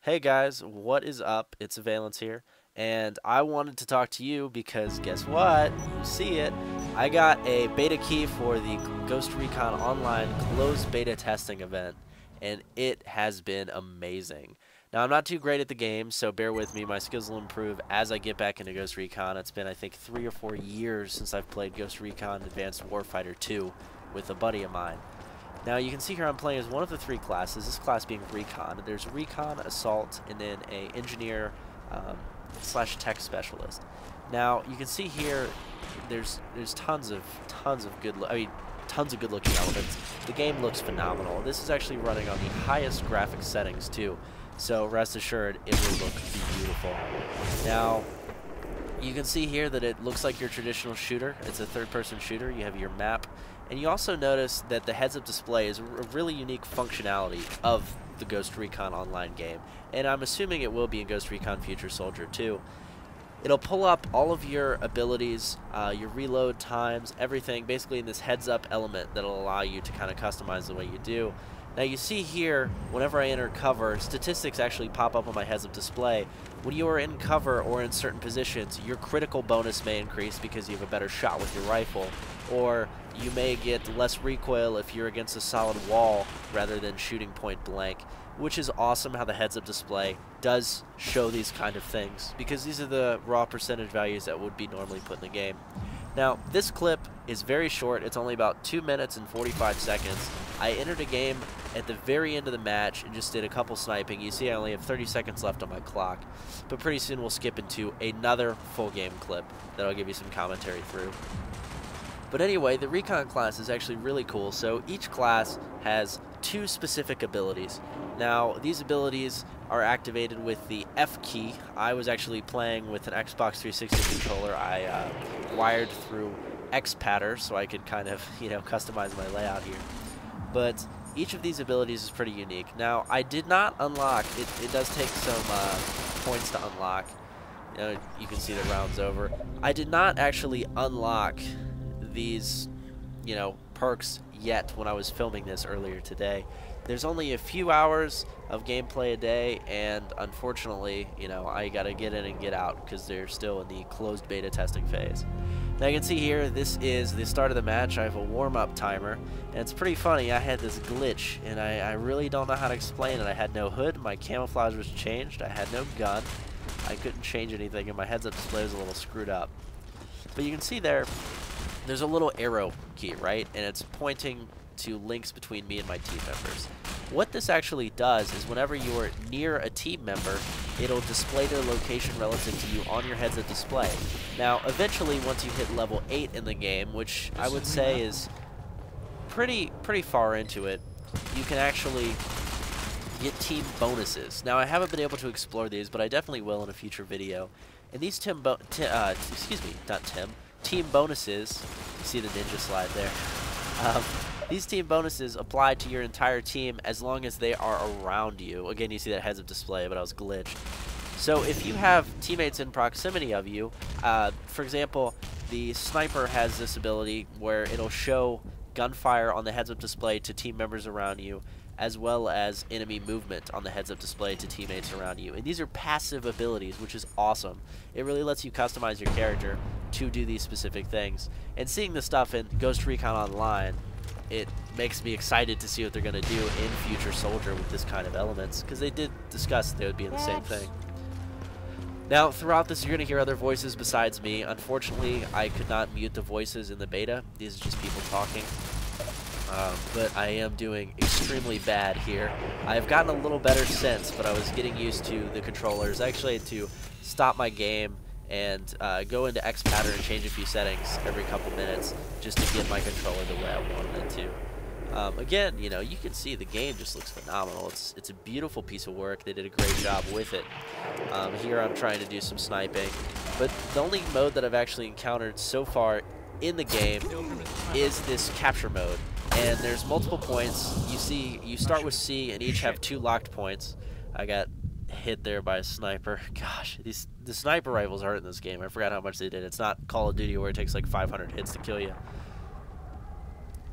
Hey guys, what is up? It's Valence here, and I wanted to talk to you because guess what? You see it. I got a beta key for the Ghost Recon Online closed beta testing event, and it has been amazing. Now, I'm not too great at the game, so bear with me. My skills will improve as I get back into Ghost Recon. It's been, I think, 3 or 4 years since I've played Ghost Recon Advanced Warfighter 2 with a buddy of mine. Now you can see here I'm playing as one of the 3 classes, this class being Recon. There's Recon, Assault, and then a Engineer slash Tech Specialist. Now you can see here there's tons of good looking elements. The game looks phenomenal. This is actually running on the highest graphics settings too, so rest assured it will look beautiful. Now you can see here that it looks like your traditional shooter. It's a third-person shooter. You have your map. And you also notice that the heads-up display is a really unique functionality of the Ghost Recon Online game. And I'm assuming it will be in Ghost Recon Future Soldier too. It'll pull up all of your abilities, your reload times, everything, basically in this heads-up element that'll allow you to kind of customize the way you do. Now you see here, whenever I enter cover, statistics actually pop up on my heads-up display. When you are in cover or in certain positions, your critical bonus may increase because you have a better shot with your rifle, or you may get less recoil if you're against a solid wall rather than shooting point blank, which is awesome how the heads-up display does show these kind of things, because these are the raw percentage values that would be normally put in the game. Now, this clip is very short. It's only about 2 minutes and 45 seconds. I entered a game at the very end of the match and just did a couple sniping. You see I only have 30 seconds left on my clock, but pretty soon we'll skip into another full game clip that I'll give you some commentary through. But anyway, the Recon class is actually really cool. So each class has 2 specific abilities. Now, these abilities are activated with the F key. I was actually playing with an Xbox 360 controller. I wired through X-Patter so I could kind of, customize my layout here. But each of these abilities is pretty unique. Now, I did not unlock, it does take some points to unlock. You can see the round's over. I did not actually unlock these, perks yet when I was filming this earlier today. There's only a few hours of gameplay a day, and unfortunately, I gotta get in and get out because they're still in the closed beta testing phase. Now you can see here, this is the start of the match. I have a warm-up timer, and it's pretty funny. I had this glitch, and I really don't know how to explain it. I had no hood, my camouflage was changed, I had no gun, I couldn't change anything, and my heads-up display was a little screwed up. But you can see there's a little arrow key, right? And it's pointing to links between me and my team members. What this actually does is whenever you're near a team member, it'll display their location relative to you on your heads-up display. Now, eventually, once you hit level 8 in the game, which I would say is pretty far into it, you can actually get team bonuses. Now, I haven't been able to explore these, but I definitely will in a future video. And these team bonuses, you see the ninja slide there. These team bonuses apply to your entire team as long as they are around you. Again, you see that heads-up display, but I was glitched. So if you have teammates in proximity of you, for example, the sniper has this ability where it'll show gunfire on the heads-up display to team members around you, as well as enemy movement on the heads-up display to teammates around you. And these are passive abilities, which is awesome. It really lets you customize your character to do these specific things. And seeing this stuff in Ghost Recon Online, it makes me excited to see what they're going to do in Future Soldier with this kind of elements, because they did discuss they would be in the same thing. Now, throughout this, you're going to hear other voices besides me. Unfortunately, I could not mute the voices in the beta. These are just people talking. But I am doing extremely bad here. I've gotten a little better since, but I was getting used to the controllers. I actually had to stop my game and go into X-Patter and change a few settings every couple minutes just to get my controller the way I wanted it to. Again, you can see the game just looks phenomenal. It's a beautiful piece of work. They did a great job with it. Here I'm trying to do some sniping, but the only mode that I've actually encountered so far in the game is this capture mode. And there's multiple points. You start with C, and each have 2 locked points. I got hit there by a sniper. Gosh, the sniper rifles hurt in this game. I forgot how much they did. It's not Call of Duty where it takes like 500 hits to kill you.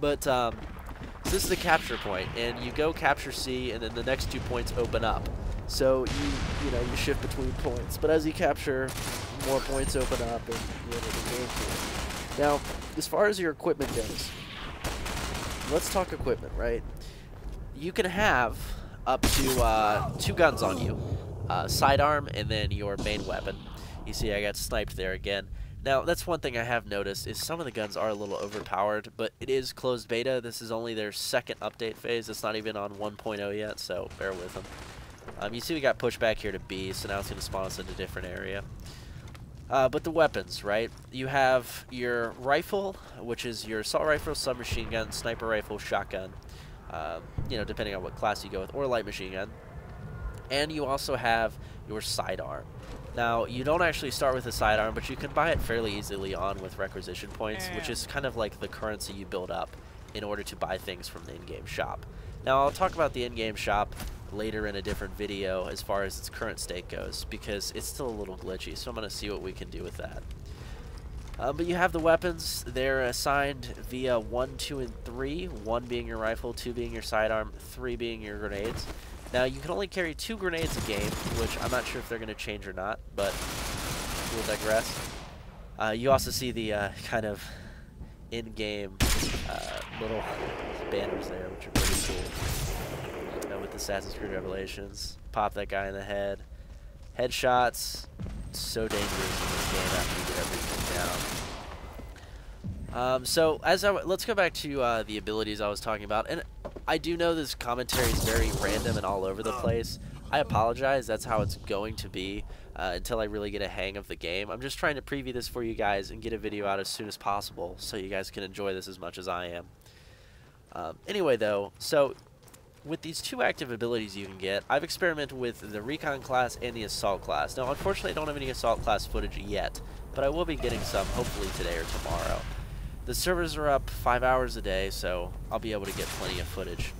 But So this is the capture point, and you go capture C, and then the next 2 points open up. So you know, you shift between points. But as you capture, more points open up and you enter the game field. Now, as far as your equipment goes, let's talk equipment, right? You can have up to 2 guns on you. Sidearm and then your main weapon. You see I got sniped there again. Now, that's one thing I have noticed is some of the guns are a little overpowered, but it is closed beta. This is only their second update phase. It's not even on 1.0 yet, so bear with them. You see we got pushed back here to B, so now it's going to spawn us in a different area. But the weapons, right? You have your rifle, which is your assault rifle, submachine gun, sniper rifle, shotgun. You know, depending on what class you go with, or light machine gun. And you also have your sidearm. Now, you don't actually start with a sidearm, but you can buy it fairly easily on with requisition points, which is kind of like the currency you build up in order to buy things from the in-game shop. Now, I'll talk about the in-game shop later in a different video as far as its current state goes, because it's still a little glitchy, so I'm going to see what we can do with that. But you have the weapons. They're assigned via 1, 2, and 3. 1 being your rifle, 2 being your sidearm, 3 being your grenades. Now, you can only carry 2 grenades a game, which I'm not sure if they're going to change or not, but we'll digress. You also see the kind of in-game little banners there, which are pretty cool. With Assassin's Creed Revelations. Pop that guy in the head. Headshots. So dangerous in this game after you get everything down. So let's go back to the abilities I was talking about, and I do know this commentary is very random and all over the place. I apologize. That's how it's going to be until I really get a hang of the game. I'm just trying to preview this for you guys and get a video out as soon as possible so you guys can enjoy this as much as I am. Anyway, though, so with these 2 active abilities you can get, I've experimented with the Recon class and the Assault class. Now, unfortunately, I don't have any Assault class footage yet, but I will be getting some hopefully today or tomorrow. The servers are up 5 hours a day, so I'll be able to get plenty of footage.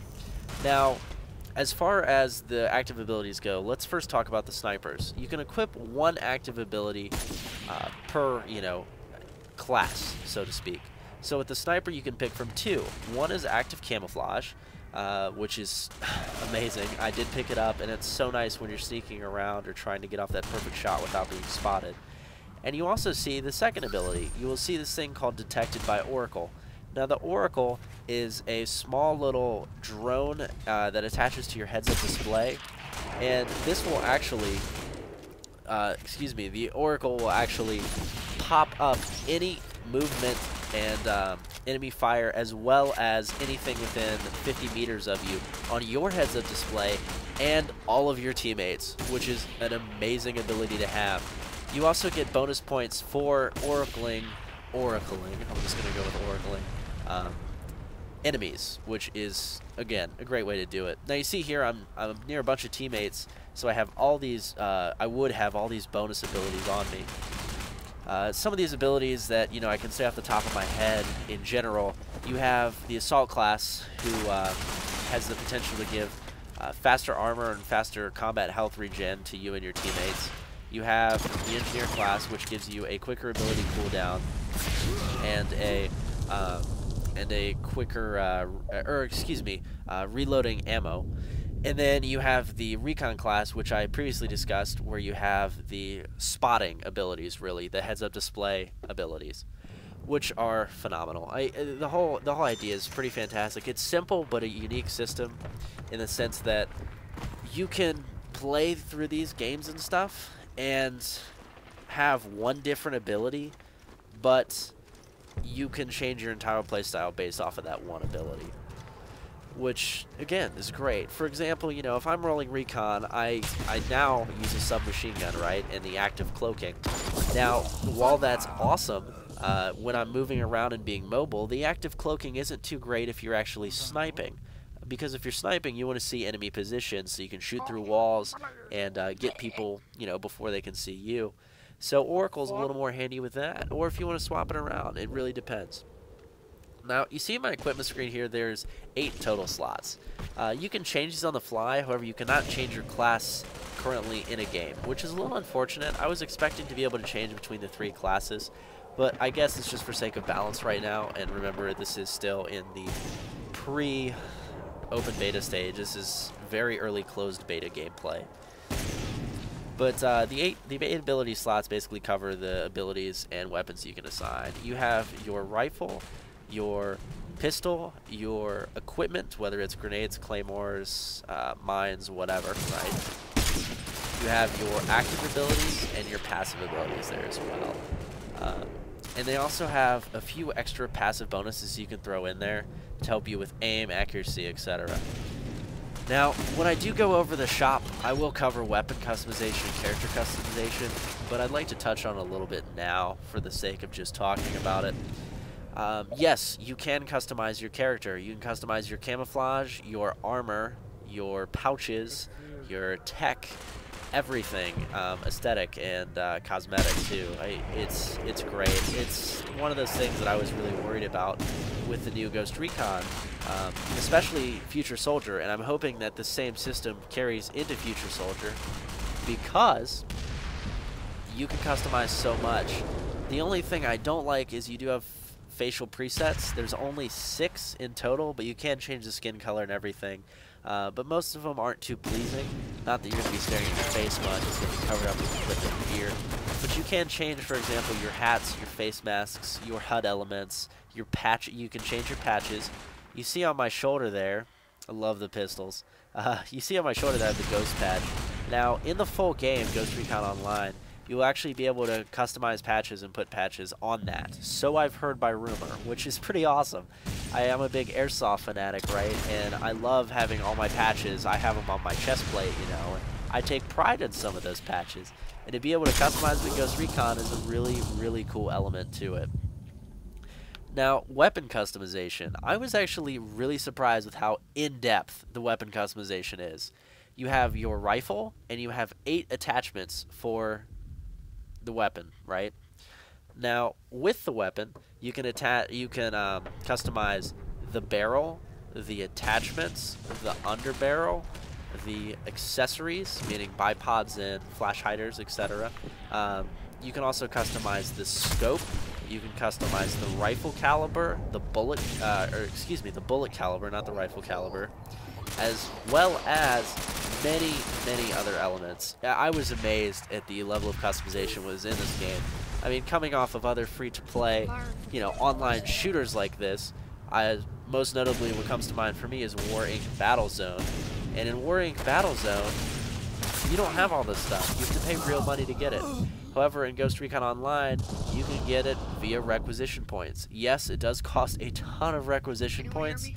Now, as far as the active abilities go, let's first talk about the snipers. You can equip 1 active ability per, you know, class, so to speak. So with the sniper, you can pick from 2. 1 is active camouflage, which is amazing. I did pick it up, and it's so nice when you're sneaking around or trying to get off that perfect shot without being spotted. And you also see the second ability. You will see this thing called Detected by Oracle. Now, the Oracle is a small little drone that attaches to your heads-up display, and this will actually, the Oracle will actually pop up any movement and enemy fire, as well as anything within 50 meters of you on your heads-up display and all of your teammates, which is an amazing ability to have. You also get bonus points for oracling, I'm just going to go with oracling, enemies, which is, again, a great way to do it. Now, you see here, I'm near a bunch of teammates, so I have all these, I would have all these bonus abilities on me. Some of these abilities that, you know, I can say off the top of my head in general, you have the Assault class, who has the potential to give faster armor and faster combat health regen to you and your teammates. You have the Engineer class, which gives you a quicker ability cooldown and a quicker, reloading ammo. And then you have the Recon class, which I previously discussed, where you have the spotting abilities, really, the heads-up display abilities, which are phenomenal. The whole idea is pretty fantastic. It's simple, but a unique system in the sense that you can play through these games and stuff and have 1 different ability, but you can change your entire playstyle based off of that 1 ability, which, again, is great. For example, you know, if I'm rolling Recon, I now use a submachine gun, right, and the active cloaking. Now, while that's awesome, when I'm moving around and being mobile, the active cloaking isn't too great if you're actually sniping. Because if you're sniping, you want to see enemy positions so you can shoot through walls and get people, you know, before they can see you. So Oracle's a little more handy with that. Or if you want to swap it around, it really depends. Now, you see my equipment screen here, there's 8 total slots. You can change these on the fly, however, you cannot change your class currently in a game, which is a little unfortunate. I was expecting to be able to change between the 3 classes, but I guess it's just for sake of balance right now. And remember, this is still in the pre-open beta stage. This is very early closed beta gameplay. But the eight ability slots basically cover the abilities and weapons you can assign. You have your rifle, your pistol, your equipment, whether it's grenades, claymores, mines, whatever, right? You have your active abilities and your passive abilities there as well. And they also have a few extra passive bonuses you can throw in there to help you with aim, accuracy, etc. Now, when I do go over the shop, I will cover weapon customization, character customization, but I'd like to touch on a little bit now for the sake of just talking about it. Yes, you can customize your character. You can customize your camouflage, your armor, your pouches, your tech, everything, aesthetic and cosmetic too. It's great. It's one of those things that I was really worried about with the new Ghost Recon, especially Future Soldier, and I'm hoping that the same system carries into Future Soldier because you can customize so much. The only thing I don't like is you do have facial presets. There's only 6 in total, but you can change the skin color and everything. But most of them aren't too pleasing. Not that you're going to be staring at your face much, it's going to be covered up with equipment and gear. But you can change, for example, your hats, your face masks, your HUD elements, your patch. You can change your patches. You see on my shoulder there, I love the pistols. You see on my shoulder there I have the Ghost patch. Now, in the full game, Ghost Recon Online, you'll actually be able to customize patches and put patches on that. So I've heard by rumor, which is pretty awesome. I am a big airsoft fanatic, right? And I love having all my patches. I have them on my chest plate, you know. And I take pride in some of those patches. And to be able to customize with Ghost Recon is a really, really cool element to it. Now, weapon customization. I was actually really surprised with how in-depth the weapon customization is. You have your rifle, and you have 8 attachments for the weapon, right? Now, with the weapon, you can customize the barrel, the attachments, the underbarrel, the accessories, meaning bipods and flash hiders, etc. You can also customize the scope. You can customize the rifle caliber, the bullet, the bullet caliber, not the rifle caliber, as well as many, many other elements. I was amazed at the level of customization was in this game. I mean, coming off of other free-to-play, you know, online shooters like this, most notably what comes to mind for me is War Inc. Battlezone. And in War Inc. Battlezone, you don't have all this stuff. You have to pay real money to get it. However, in Ghost Recon Online, you can get it via requisition points. Yes, it does cost a ton of requisition points,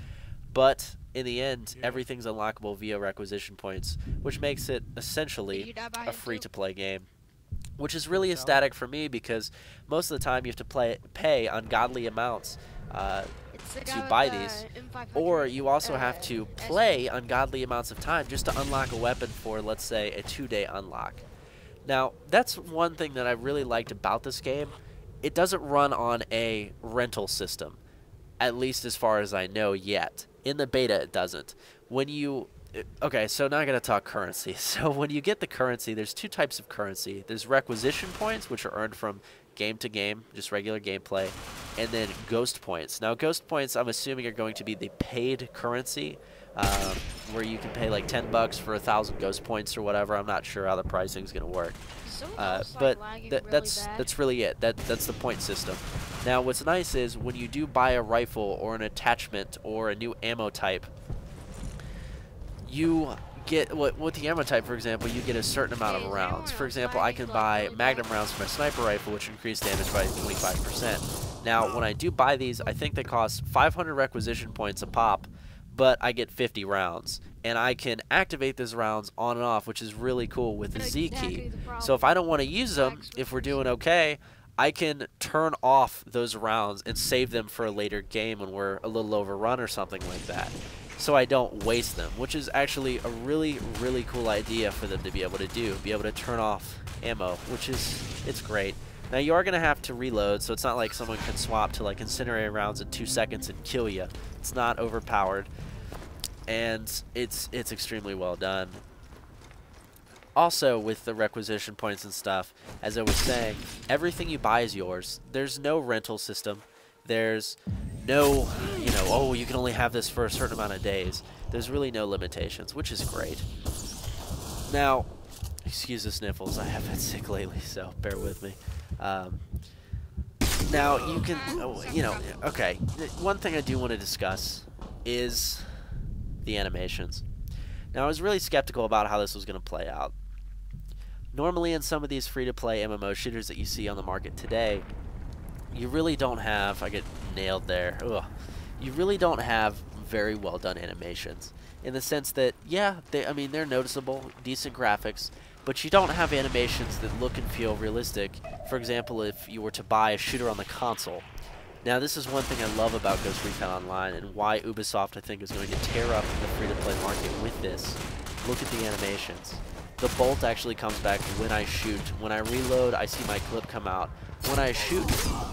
but in the end, everything's unlockable via requisition points, which makes it essentially a free-to-play game. Which is really ecstatic for me because most of the time you have to pay ungodly amounts to buy these, or you also have to play ungodly amounts of time just to unlock a weapon for, let's say, a 2-day unlock. Now, that's one thing that I really liked about this game. It doesn't run on a rental system, at least as far as I know yet. In the beta, it doesn't. When you... Okay, so now I'm going to talk currency. So when you get the currency, there's 2 types of currency. There's requisition points, which are earned from game to game, just regular gameplay, and then ghost points. Now, ghost points, I'm assuming, are going to be the paid currency, where you can pay like $10 for 1,000 ghost points or whatever. I'm not sure how the pricing is going to work. But that's really it. That's the point system. Now, what's nice is when you do buy a rifle or an attachment or a new ammo type, you get, with the ammo type, for example, you get a certain amount of rounds. For example, I can buy magnum rounds for my sniper rifle, which increase damage by 25%. Now, when I do buy these, I think they cost 500 requisition points a pop, but I get 50 rounds. And I can activate those rounds on and off, which is really cool with the Z key. So if I don't want to use them, if we're doing okay, I can turn off those rounds and save them for a later game when we're a little overrun or something like that, so I don't waste them, which is actually a really, really cool idea for them to be able to do, be able to turn off ammo, which is, it's great. Now, you are going to have to reload, so it's not like someone can swap to like incendiary rounds in 2 seconds and kill you. It's not overpowered, and it's extremely well done. Also, with the requisition points and stuff, as I was saying, everything you buy is yours. There's no rental system. There's no, you know, oh, you can only have this for a certain amount of days. There's really no limitations, which is great. Now, Excuse the sniffles. I have been sick lately, so bear with me. Now, you can, you know, okay. One thing I do want to discuss is the animations. Now, I was really skeptical about how this was going to play out. Normally, in some of these free-to-play MMO shooters that you see on the market today, you really don't have, I get nailed there, ugh. You really don't have very well done animations. In the sense that, yeah, I mean, they're noticeable, decent graphics, but you don't have animations that look and feel realistic. For example, if you were to buy a shooter on the console. Now, this is one thing I love about Ghost Recon Online, and why Ubisoft, I think, is going to tear up the free-to-play market with this. Look at the animations. The bolt actually comes back when I shoot. When I reload, I see my clip come out. When I shoot,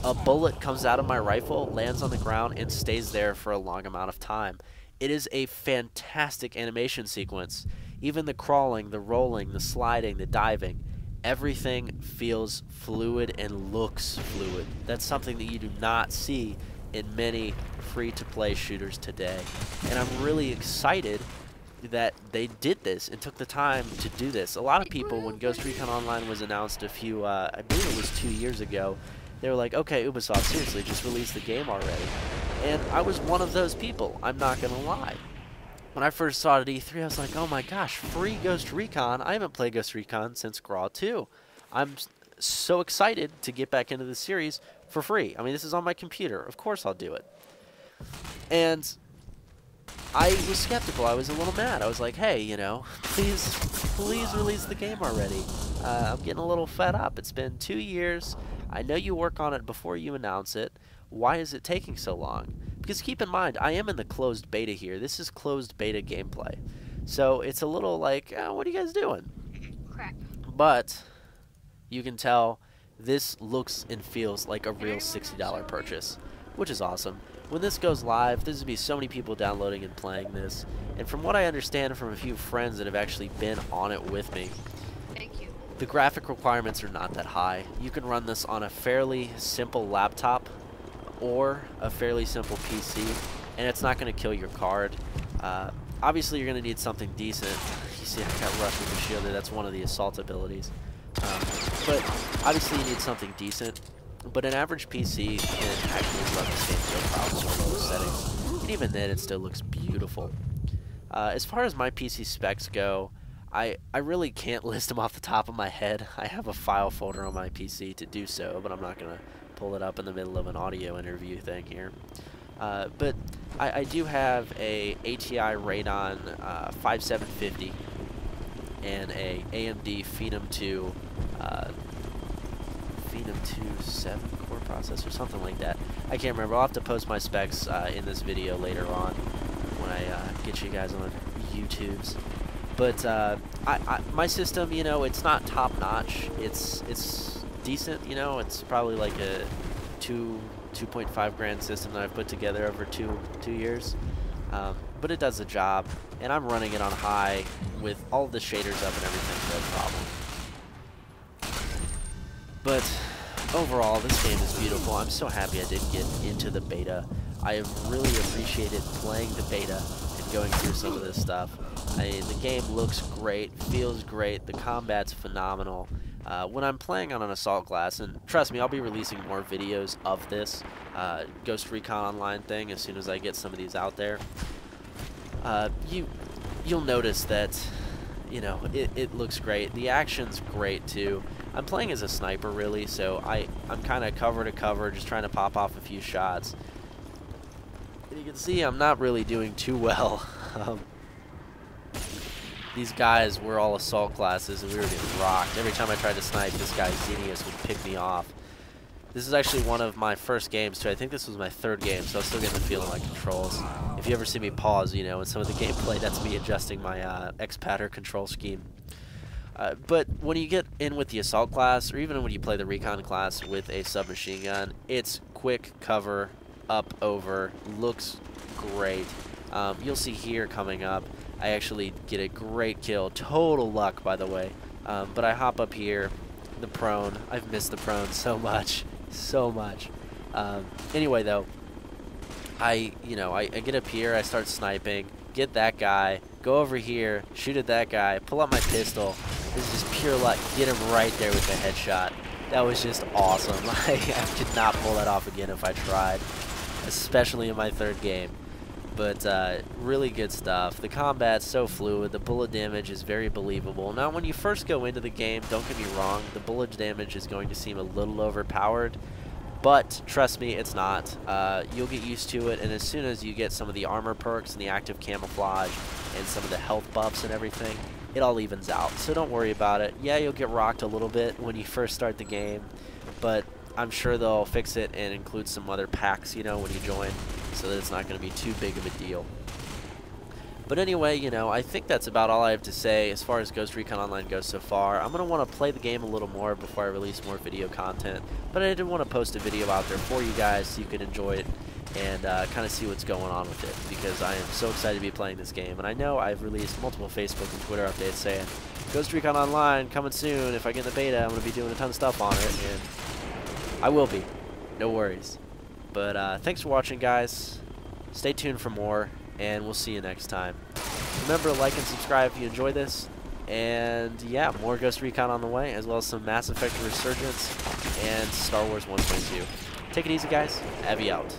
a bullet comes out of my rifle, lands on the ground, and stays there for a long amount of time. It is a fantastic animation sequence. Even the crawling, the rolling, the sliding, the diving, everything feels fluid and looks fluid. That's something that you do not see in many free-to-play shooters today. And I'm really excited that they did this and took the time to do this. A lot of people, when Ghost Recon Online was announced a few, I believe it was 2 years ago, they were like, okay, Ubisoft, seriously, just release the game already. And I was one of those people, I'm not going to lie. When I first saw it at E3, I was like, oh my gosh, free Ghost Recon. I haven't played Ghost Recon since Graw 2. I'm so excited to get back into the series for free. I mean, this is on my computer. Of course I'll do it. And I was skeptical. I was a little mad. I was like, hey, you know, please release the game already. I'm getting a little fed up. It's been 2 years. I know you work on it before you announce it. Why is it taking so long? Because keep in mind, I am in the closed beta here. This is closed beta gameplay. So it's a little like, what are you guys doing? Crap. But you can tell this looks and feels like a real $60 purchase, which is awesome. When this goes live, there's going to be so many people downloading and playing this. And from what I understand from a few friends that have actually been on it with me, Thank you. the graphic requirements are not that high. You can run this on a fairly simple laptop or a fairly simple PC, and it's not going to kill your card. Obviously, you're going to need something decent. You see, I got rushed with the shield there. That's one of the assault abilities. But obviously, you need something decent. But an average PC can actually run this game no problems in low settings. And even then, it still looks beautiful. As far as my PC specs go, I really can't list them off the top of my head. I have a file folder on my PC to do so, but I'm not going to pull it up in the middle of an audio interview thing here. But I do have a ATI Radeon 5750 and a AMD Phenom 2 7-core processor, something like that. I can't remember. I'll have to post my specs in this video later on when I get you guys on YouTube's. But my system, you know, it's not top notch. It's decent, you know. It's probably like a 2.5 grand system that I've put together over two years. But it does the job, and I'm running it on high with all the shaders up and everything, no problem. But overall, this game is beautiful. I'm so happy I did get into the beta. I have really appreciated playing the beta and going through some of this stuff. I mean, the game looks great, feels great, the combat's phenomenal. When I'm playing on an assault class, and trust me, I'll be releasing more videos of this Ghost Recon Online thing as soon as I get some of these out there. You'll notice that, you know, it looks great. The action's great too. I'm playing as a sniper really, so I'm kind of cover to cover, just trying to pop off a few shots. And you can see I'm not really doing too well. These guys were all assault classes, and we were getting rocked. Every time I tried to snipe, this guy Xenius would pick me off. This is actually one of my first games, too. I think this was my third game, so I'm still getting the feel of my controls. If you ever see me pause, you know, in some of the gameplay, that's me adjusting my X-Patter control scheme. But when you get in with the assault class, or even when you play the recon class with a submachine gun, it's quick cover, up, over, looks great. You'll see here coming up, I actually get a great kill. Total luck, by the way. But I hop up here, the prone. I've missed the prone so much. So much. Anyway, though, I get up here, I start sniping, get that guy, go over here, shoot at that guy, pull out my pistol, This is just pure luck. Get him right there with the headshot. That was just awesome. I could not pull that off again if I tried, especially in my third game. But really good stuff. The combat's so fluid. The bullet damage is very believable. Now, when you first go into the game, don't get me wrong, the bullet damage is going to seem a little overpowered. But trust me, it's not. You'll get used to it, and as soon as you get some of the armor perks and the active camouflage and some of the health buffs and everything, it all evens out. So don't worry about it. Yeah, you'll get rocked a little bit when you first start the game, but I'm sure they'll fix it and include some other packs, you know, when you join, so that it's not going to be too big of a deal. But anyway, you know, I think that's about all I have to say as far as Ghost Recon Online goes so far. I'm going to want to play the game a little more before I release more video content, but I did want to post a video out there for you guys so you can enjoy it and kind of see what's going on with it, because I am so excited to be playing this game. And I know I've released multiple Facebook and Twitter updates saying, Ghost Recon Online coming soon. If I get in the beta, I'm going to be doing a ton of stuff on it, and I will be. No worries. But thanks for watching, guys. Stay tuned for more, and we'll see you next time. Remember to like and subscribe if you enjoy this. And yeah, more Ghost Recon on the way, as well as some Mass Effect Resurgence and Star Wars 1.2. Take it easy, guys. Abby out.